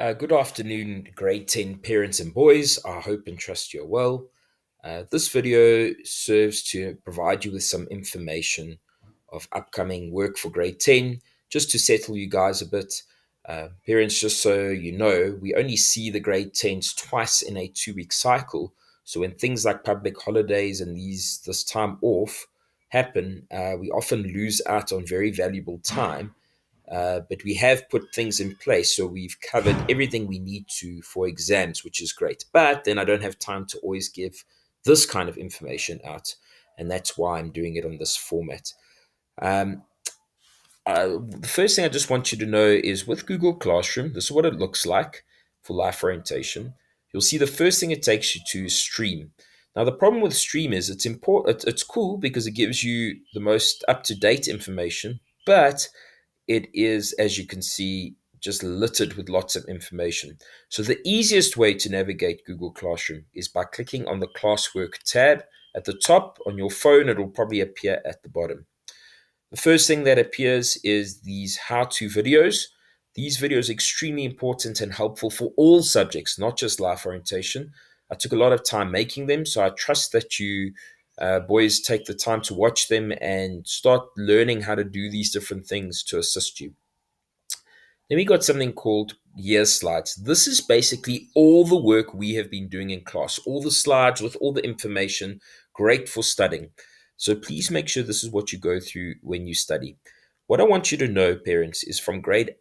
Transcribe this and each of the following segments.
Good afternoon, grade 10 parents and boys. I hope and trust you're well. This video serves to provide you with some information of upcoming work for grade 10, just to settle you guys a bit. Parents, just so you know, we only see the grade 10s twice in a 2 week cycle. So when things like public holidays and this time off happen, we often lose out on very valuable time, but we have put things in place. So we've covered everything we need to for exams, which is great. But then I don't have time to always give this kind of information out. And that's why I'm doing it on this format. Um, the first thing I just want you to know is with Google Classroom, this is what it looks like for life orientation. You'll see the first thing it takes you to is Stream. Now, the problem with Stream is it's important. It's cool because it gives you the most up to date information, but it is, as you can see, just littered with lots of information. So the easiest way to navigate Google Classroom is by clicking on the classwork tab at the top. On your phone, it'll probably appear at the bottom. The first thing that appears is these how-to videos. These videos are extremely important and helpful for all subjects, not just life orientation. I took a lot of time making them, so I trust that you boys take the time to watch them and start learning how to do these different things to assist you. Then we got something called year slides. This is basically all the work we have been doing in class, all the slides with all the information, great for studying. So please make sure this is what you go through when you study. What I want you to know, parents, is from grade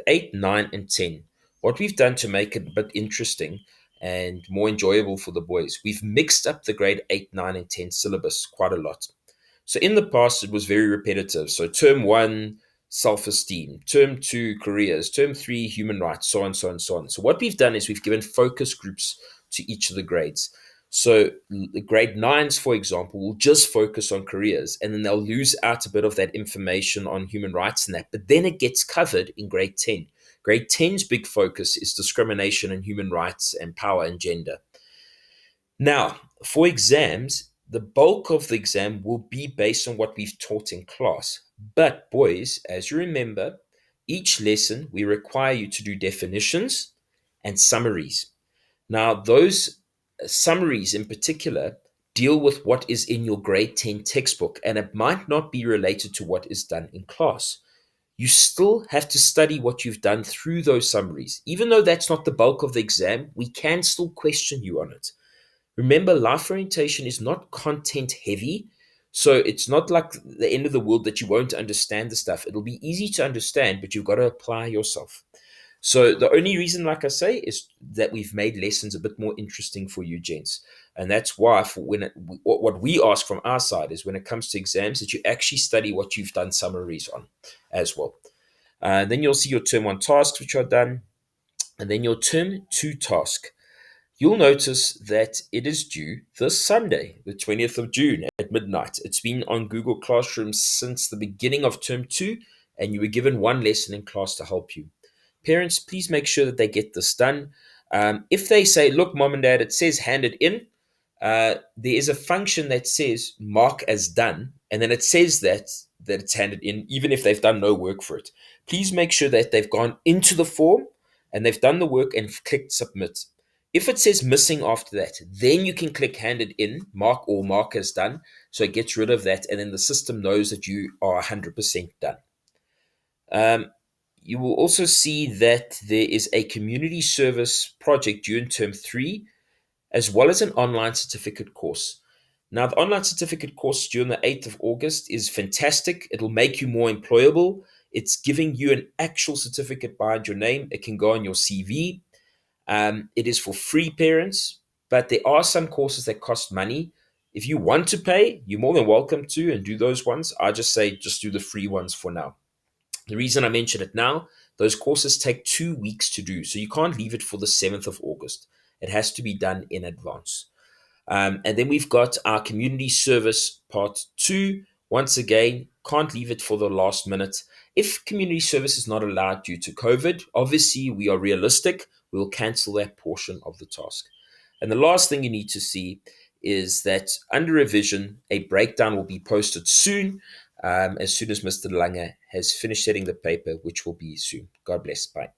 8, 9, and 10, what we've done to make it a bit interesting and more enjoyable for the boys, we've mixed up the grade 8, 9, and 10 syllabus quite a lot. So in the past, it was very repetitive. So term one, self-esteem, term two, careers, term three, human rights, so on, so on, so on. So what we've done is we've given focus groups to each of the grades. So the grade nines, for example, will just focus on careers, and then they'll lose out a bit of that information on human rights and that. But then it gets covered in grade 10. Grade 10's big focus is discrimination and human rights and power and gender. Now, for exams, the bulk of the exam will be based on what we've taught in class. But, boys, as you remember, each lesson we require you to do definitions and summaries. Now, those summaries in particular deal with what is in your grade 10 textbook, and it might not be related to what is done in class. You still have to study what you've done through those summaries. Even though that's not the bulk of the exam, we can still question you on it. Remember, life orientation is not content heavy. So it's not like the end of the world that you won't understand the stuff. It'll be easy to understand, but you've got to apply yourself. So the only reason, like I say, is that we've made lessons a bit more interesting for you gents. And that's why for what we ask from our side is when it comes to exams that you actually study what you've done summaries on as well. Then you'll see your term one tasks, which are done. And then your term two task. You'll notice that it is due this Sunday, the 20th of June at midnight. It's been on Google Classroom since the beginning of term two, and you were given one lesson in class to help you. Parents, please make sure that they get this done. If they say, look, mom and dad, it says hand it in, there is a function that says mark as done, and then it says that it's handed in, even if they've done no work for it. Please make sure that they've gone into the form and they've done the work and clicked submit. If it says missing after that, then you can click handed in, mark as done. So it gets rid of that, and then the system knows that you are 100% done. You will also see that there is a community service project due in term three, as well as an online certificate course. Now, the online certificate course due on the 8th of August is fantastic. It'll make you more employable. It's giving you an actual certificate behind your name. It can go on your CV. It is for free, parents, but there are some courses that cost money. If you want to pay, you're more than welcome to and do those ones. I just say just do the free ones for now. The reason I mention it now, those courses take 2 weeks to do, so you can't leave it for the 7th of August. It has to be done in advance. And then we've got our community service part two. Once again, can't leave it for the last minute. If community service is not allowed due to COVID, obviously we are realistic. We'll cancel that portion of the task. And the last thing you need to see is that under revision, a breakdown will be posted soon, as soon as Mr. Lange has finished setting the paper, which will be soon. God bless. Bye.